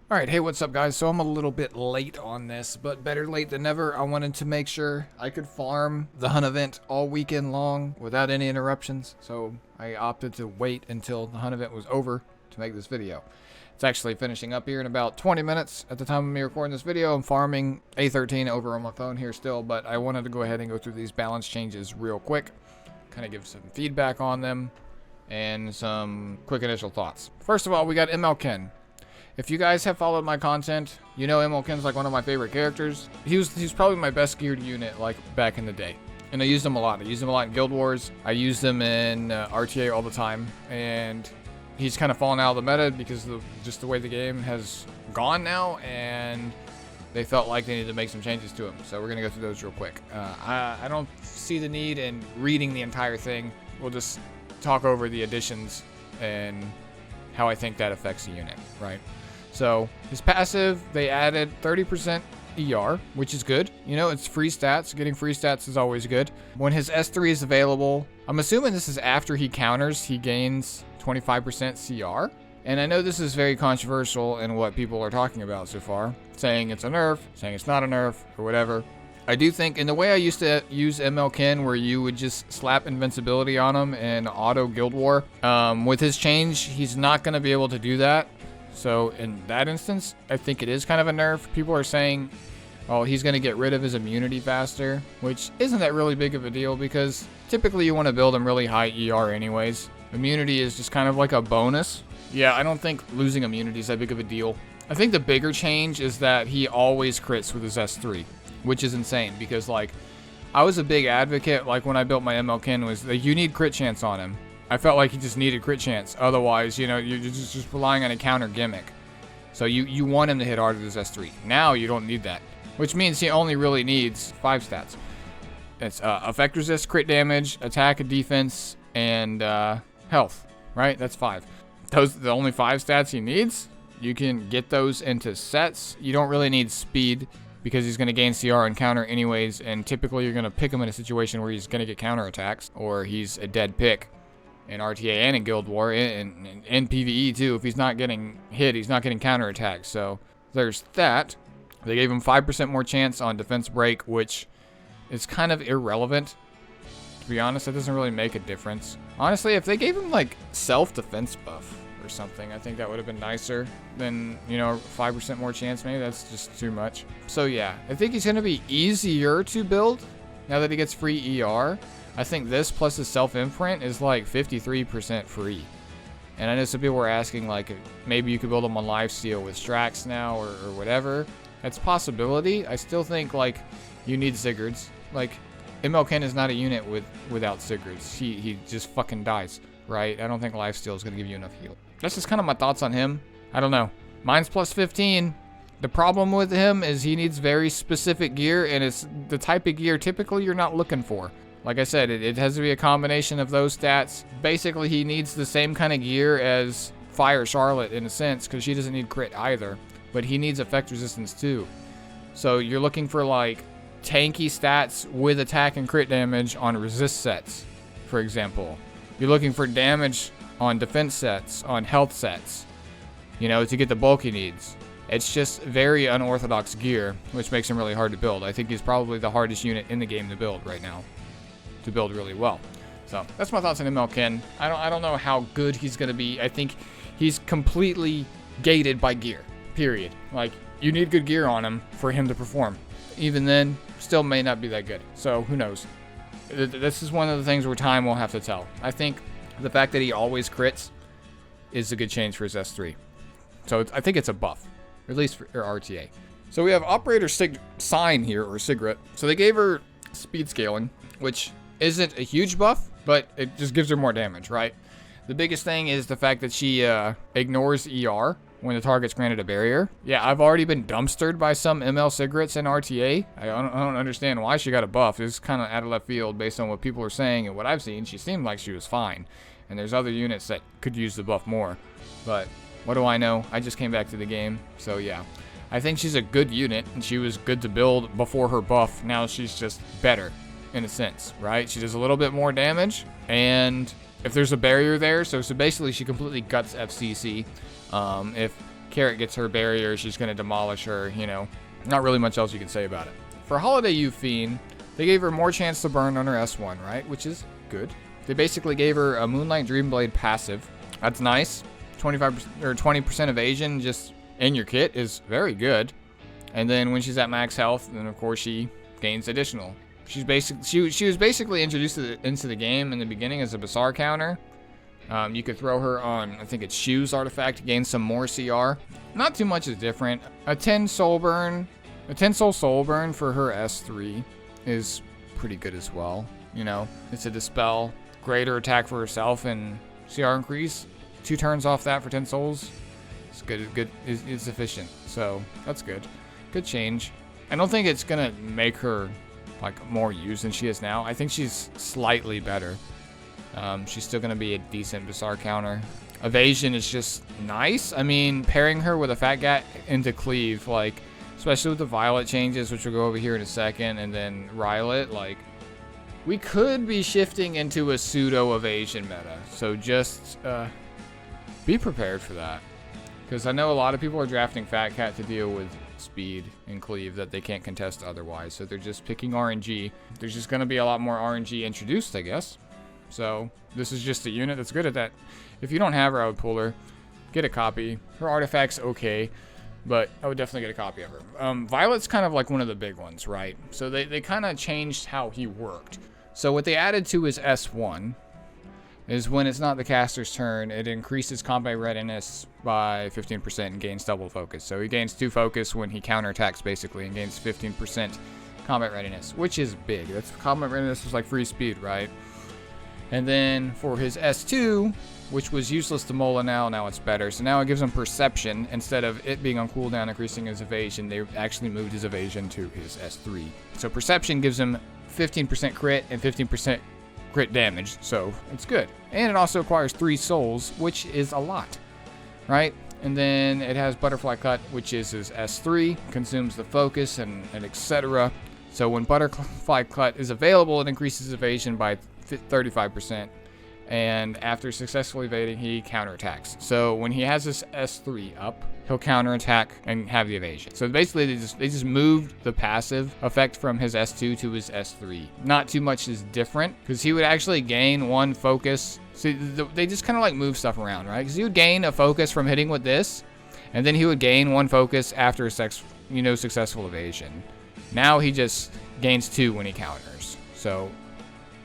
Alright, hey, what's up, guys? So I'm a little bit late on this, but better late than never. I wanted to make sure I could farm the hunt event all weekend long without any interruptions, so I opted to wait until the hunt event was over to make this video. It's actually finishing up here in about 20 minutes at the time of me recording this video. I'm farming A13 over on my phone here still, but I wanted to go ahead and go through these balance changes real quick, kind of give some feedback on them, and some quick initial thoughts. First of all, we got MLK. If you guys have followed my content, you know MLK's like one of my favorite characters. He's probably my best geared unit like back in the day. And I used him a lot. I used him a lot in Guild Wars. I used him in RTA all the time. And he's kind of fallen out of the meta because of just the way the game has gone now. And they felt like they needed to make some changes to him. So we're going to go through those real quick. I don't see the need in reading the entire thing. We'll just talk over the additions and how I think that affects the unit, right? So his passive, they added 30% ER, which is good. You know, it's free stats. Getting free stats is always good. When his S3 is available, I'm assuming this is after he counters, he gains 25% CR. And I know this is very controversial in what people are talking about so far, saying it's a nerf, saying it's not a nerf, or whatever. I do think, in the way I used to use MLK, where you would just slap invincibility on him in auto Guild War, with his change, he's not going to be able to do that. So in that instance, I think it is kind of a nerf. People are saying, oh, he's going to get rid of his immunity faster, which isn't that really big of a deal because typically you want to build him really high ER anyways. Immunity is just kind of like a bonus. Yeah, I don't think losing immunity is that big of a deal. I think the bigger change is that he always crits with his S3, which is insane because, like, I was a big advocate, like, when I built my MLK, was like, you need crit chance on him. I felt like he just needed crit chance. Otherwise, you know, you're just relying on a counter gimmick. So you want him to hit hard with his S3. Now you don't need that, which means he only really needs 5 stats. It's effect resist, crit damage, attack, defense, and health, right? That's 5. Those are the only 5 stats he needs. You can get those into sets. You don't really need speed because he's going to gain CR and counter anyways, and typically you're going to pick him in a situation where he's going to get counter attacks, or he's a dead pick. In RTA and in Guild War, and in PvE too. If he's not getting hit, he's not getting counterattacked. So there's that. They gave him 5% more chance on defense break, which is kind of irrelevant. To be honest, that doesn't really make a difference. Honestly, if they gave him like self-defense buff or something, I think that would have been nicer than, you know, 5% more chance. Maybe that's just too much. So yeah, I think he's going to be easier to build now that he gets free ER. I think this plus his self-imprint is like 53% free. And I know some people were asking, like, maybe you could build him on lifesteal with Strax now or whatever. That's a possibility. I still think, like, you need Sigrets. Like, MLK is not a unit without Sigrets. He just fucking dies, right? I don't think lifesteal is going to give you enough heal. That's just kind of my thoughts on him. I don't know. Mine's plus 15. The problem with him is he needs very specific gear, and it's the type of gear typically you're not looking for. Like I said, it has to be a combination of those stats. Basically, he needs the same kind of gear as Fire Charlotte in a sense, because she doesn't need crit either. But he needs effect resistance too. So you're looking for like tanky stats with attack and crit damage on resist sets, for example. You're looking for damage on defense sets, on health sets, you know, to get the bulk he needs. It's just very unorthodox gear, which makes him really hard to build. I think he's probably the hardest unit in the game to build right now. To build really well. So that's my thoughts on MLK. I don't know how good he's gonna be. I think he's completely gated by gear, period. Like, you need good gear on him for him to perform. Even then, still may not be that good. So who knows? This is one of the things where time will have to tell. I think the fact that he always crits is a good change for his S3. So I think it's a buff, or at least for RTA. So we have Operator Sign here, or Sigret. So they gave her speed scaling, which isn't a huge buff, but it just gives her more damage, right? The biggest thing is the fact that she ignores ER when the target's granted a barrier. Yeah, I've already been dumpstered by some ML Sigrets in RTA. I don't understand why she got a buff. It's kind of out of left field based on what people are saying and what I've seen. She seemed like she was fine. And there's other units that could use the buff more. But what do I know? I just came back to the game, so yeah. I think she's a good unit, and she was good to build before her buff. Now she's just better. In a sense, right? She does a little bit more damage, and if there's a barrier there, so basically she completely guts FCC. If Carrot gets her barrier, she's going to demolish her, you know. Not really much else you can say about it. For Holiday Yufine, they gave her more chance to burn on her S1, right? Which is good. They basically gave her a Moonlight Dreamblade passive. That's nice. 25% or 20% evasion just in your kit is very good. And then when she's at max health, then of course she gains additional. She was basically introduced into the game in the beginning as a Bazaar counter. You could throw her on, I think it's Shoes artifact to gain some more CR. Not too much is different. A 10 soul soul burn for her S3 is pretty good as well. You know, it's a dispel, greater attack for herself and CR increase. 2 turns off that for 10 souls. It's good. It's efficient. So that's good. Good change. I don't think it's gonna make her like more used than she is now. I think she's slightly better. She's still gonna be a decent Bazaar counter. Evasion is just nice. I mean, pairing her with a Fat Gat into Cleave, like, especially with the Violet changes, which we'll go over here in a second, and then Rylet, like, we could be shifting into a pseudo evasion meta. So just be prepared for that. Because I know a lot of people are drafting Fat Cat to deal with speed and cleave that they can't contest otherwise. So they're just picking RNG. There's just going to be a lot more RNG introduced, I guess. So this is just a unit that's good at that. If you don't have her, I would pull her. Get a copy. Her artifact's okay, but I would definitely get a copy of her. Violet's kind of like one of the big ones, right? So they kind of changed how he worked. So what they added to his S1 is when it's not the caster's turn, it increases combat readiness by 15% and gains double focus. So he gains 2 focus when he counterattacks, basically, and gains 15% combat readiness, which is big. That's combat readiness is like free speed, right? And then for his S2, which was useless to Mola now it's better. So now it gives him perception. Instead of it being on cooldown, increasing his evasion, they actually moved his evasion to his S3. So perception gives him 15% crit and 15% crit damage, so it's good. And it also acquires 3 souls, which is a lot, right? And then it has Butterfly Cut, which is his S3, consumes the focus and etc. So when Butterfly Cut is available, it increases evasion by 35%. And after successfully evading, he counterattacks. So when he has his S3 up, he'll counterattack and have the evasion. So basically, they just moved the passive effect from his S2 to his S3. Not too much is different, because he would actually gain 1 focus. So they just kind of like move stuff around, right? Because he would gain a focus from hitting with this, and then he would gain 1 focus after successful evasion. Now he just gains 2 when he counters. So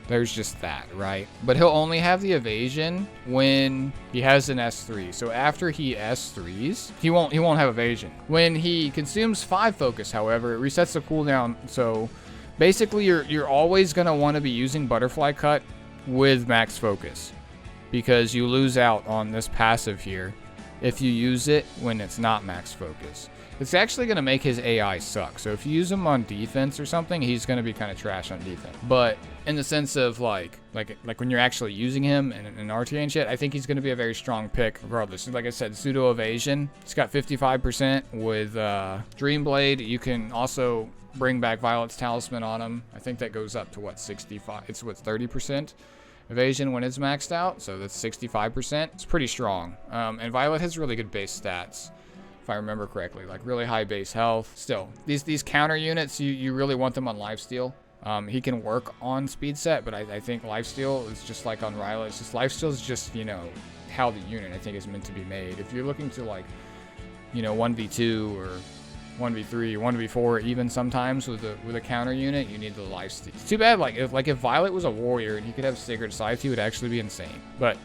there's just that, right? But he'll only have the evasion when he has an S3. So after he S3s, he won't have evasion. When he consumes 5 focus, however, it resets the cooldown. So basically, you're always gonna want to be using Butterfly Cut with max focus, because you lose out on this passive here if you use it when it's not max focus. It's actually going to make his AI suck. So if you use him on defense or something, he's going to be kind of trash on defense. But in the sense of like when you're actually using him in RTA and shit, I think he's going to be a very strong pick regardless. Like I said, pseudo evasion. It's got 55% with Dreamblade. You can also bring back Violet's Talisman on him. I think that goes up to what, 65? It's what, 30% evasion when it's maxed out. So that's 65%. It's pretty strong. And Violet has really good base stats, if I remember correctly, like really high base health. Still, these counter units, you really want them on lifesteal. He can work on speed set, but I think lifesteal is just like on Ryla. It's just lifesteal is just, you know, how the unit I think is meant to be made. If you're looking to, like, you know, 1v2 or 1v3, 1v4, even sometimes with a counter unit, you need the lifesteal. It's too bad, like if Violet was a warrior and he could have Sigret Scythe, he would actually be insane. But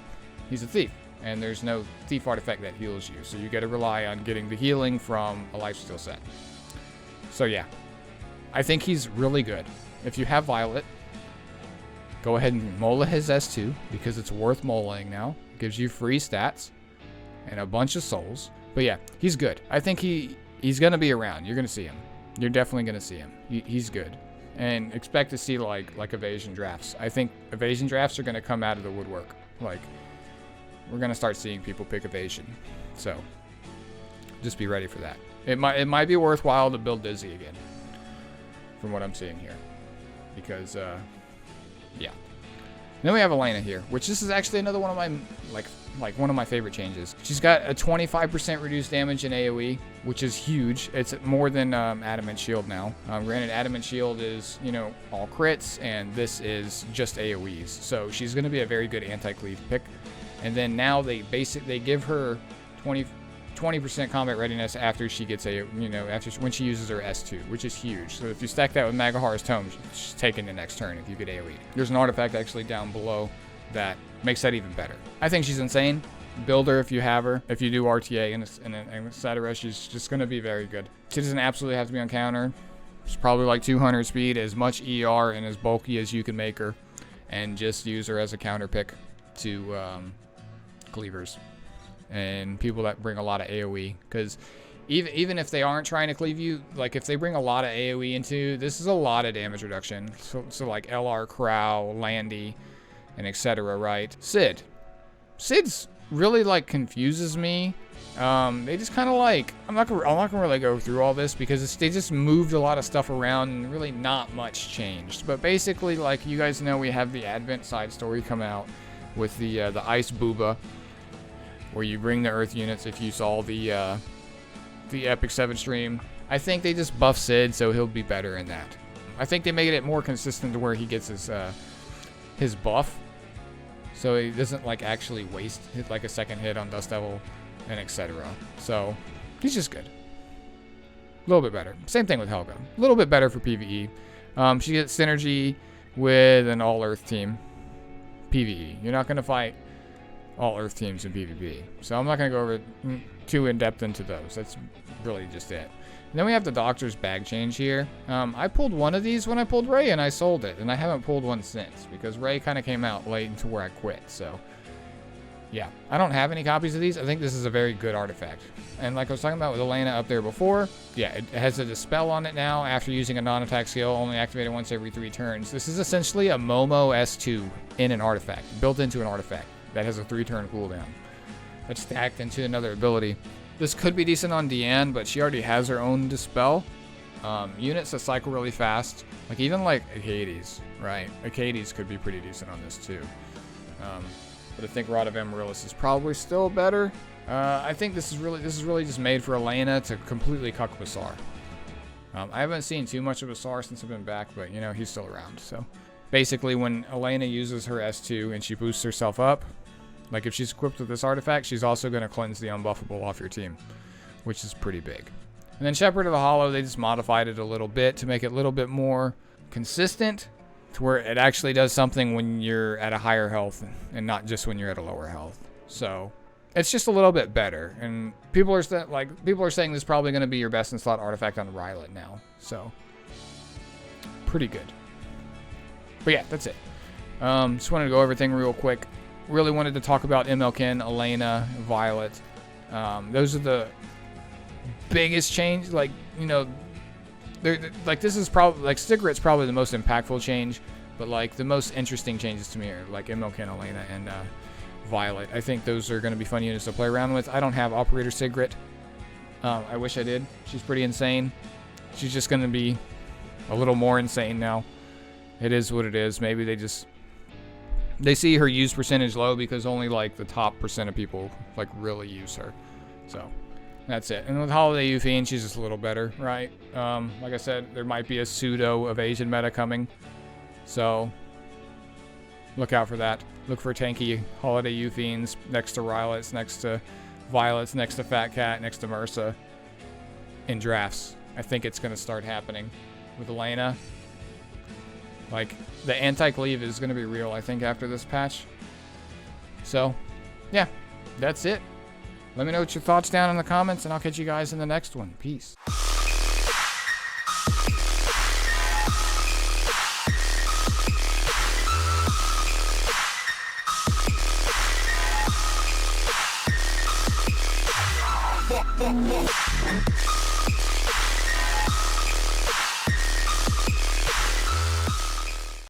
he's a thief, and there's no thief artifact that heals you, so you got to rely on getting the healing from a lifesteal set. So yeah, I think he's really good. If you have Violet, go ahead and mola his S2, because it's worth molaing now. It gives you free stats and a bunch of souls. But yeah, he's good. I think he's going to be around. You're going to see him. You're definitely going to see him. He's good. And expect to see like evasion drafts. I think evasion drafts are going to come out of the woodwork. Like, we're going to start seeing people pick evasion. So just be ready for that. It might be worthwhile to build Dizzy again, from what I'm seeing here. Because, yeah. Then we have Elena here, which this is actually another one of my, like, like one of my favorite changes. She's got a 25% reduced damage in AoE, which is huge. It's more than Adamant Shield now. Granted, Adamant Shield is, you know, all crits, and this is just AoEs. So she's going to be a very good anti-cleave pick. And then now they give her 20% combat readiness after she gets when she uses her S2, which is huge. So if you stack that with Magahar's Tome, she's taking the next turn if you get AoE. There's an artifact actually down below that makes that even better. I think she's insane. Build her if you have her. If you do RTA and etc., she's just going to be very good. She doesn't absolutely have to be on counter. She's probably like 200 speed, as much ER and as bulky as you can make her, and just use her as a counter pick to cleavers and people that bring a lot of AoE, because even if they aren't trying to cleave you, like if they bring a lot of AoE into, this is a lot of damage reduction. So like LR, Crow, Landy, and etc. Right? Sid's really like confuses me. They just kind of like, I'm not gonna really go through all this because they just moved a lot of stuff around and really not much changed. But basically, like you guys know, we have the Advent side story come out with the Ice Booba, where you bring the Earth units if you saw the Epic 7 stream. I think they just buff Sid, so he'll be better in that. I think they made it more consistent to where he gets his buff, so he doesn't like actually waste like a second hit on Dust Devil and etc. So he's just good. A little bit better. Same thing with Helga. A little bit better for PvE. She gets synergy with an all-Earth team. PvE. You're not going to fight all Earth teams in PvP. So I'm not going to go over too in-depth into those. That's really just it. And then we have the Doctor's bag change here. I pulled one of these when I pulled Ray, and I sold it. And I haven't pulled one since, because Ray kind of came out late into where I quit. So, yeah. I don't have any copies of these. I think this is a very good artifact. And like I was talking about with Elena up there before, yeah, it has a Dispel on it now after using a non-attack skill, only activated once every 3 turns. This is essentially a Momo S2 in an artifact, built into an artifact that has a 3-turn cooldown. That's stacked into another ability. This could be decent on Deanne, but she already has her own Dispel. Units that cycle really fast, like even like Acades, right? Acades could be pretty decent on this too. But I think Rod of Amaryllis is probably still better. I think this is really just made for Elena to completely cuck Basar. I haven't seen too much of Basar since I've been back, but you know, he's still around. So basically when Elena uses her S2 and she boosts herself up, like if she's equipped with this artifact, she's also going to cleanse the unbuffable off your team, which is pretty big. And then Shepherd of the Hollow, they just modified it a little bit to make it a little bit more consistent, to where it actually does something when you're at a higher health and not just when you're at a lower health. So it's just a little bit better. And people are saying this is probably going to be your best in slot artifact on Rylet now. So pretty good. But yeah, that's it. Just wanted to go over everything real quick. Really wanted to talk about MLKen, Elena, Violet. Those are the biggest change. Like, you know, like this is probably, like Sigret's probably the most impactful change, but like the most interesting changes to me are like MLKen, Elena, and Violet. I think those are going to be fun units to play around with. I don't have Operator Sigret. I wish I did. She's pretty insane. She's just going to be a little more insane now. It is what it is. Maybe they see her use percentage low because only like the top % of people like really use her. So that's it. And with Holiday Yufine, she's just a little better, right? Like I said, there might be a pseudo Evasion meta coming. So look out for that. Look for tanky Holiday Yufines next to Rylets, next to Violets, next to Fat Cat, next to Mursa in drafts. I think it's going to start happening with Elena. Like, the anti-cleave is going to be real, I think, after this patch. So, yeah, that's it. Let me know what your thoughts down in the comments, and I'll catch you guys in the next one. Peace. Yeah.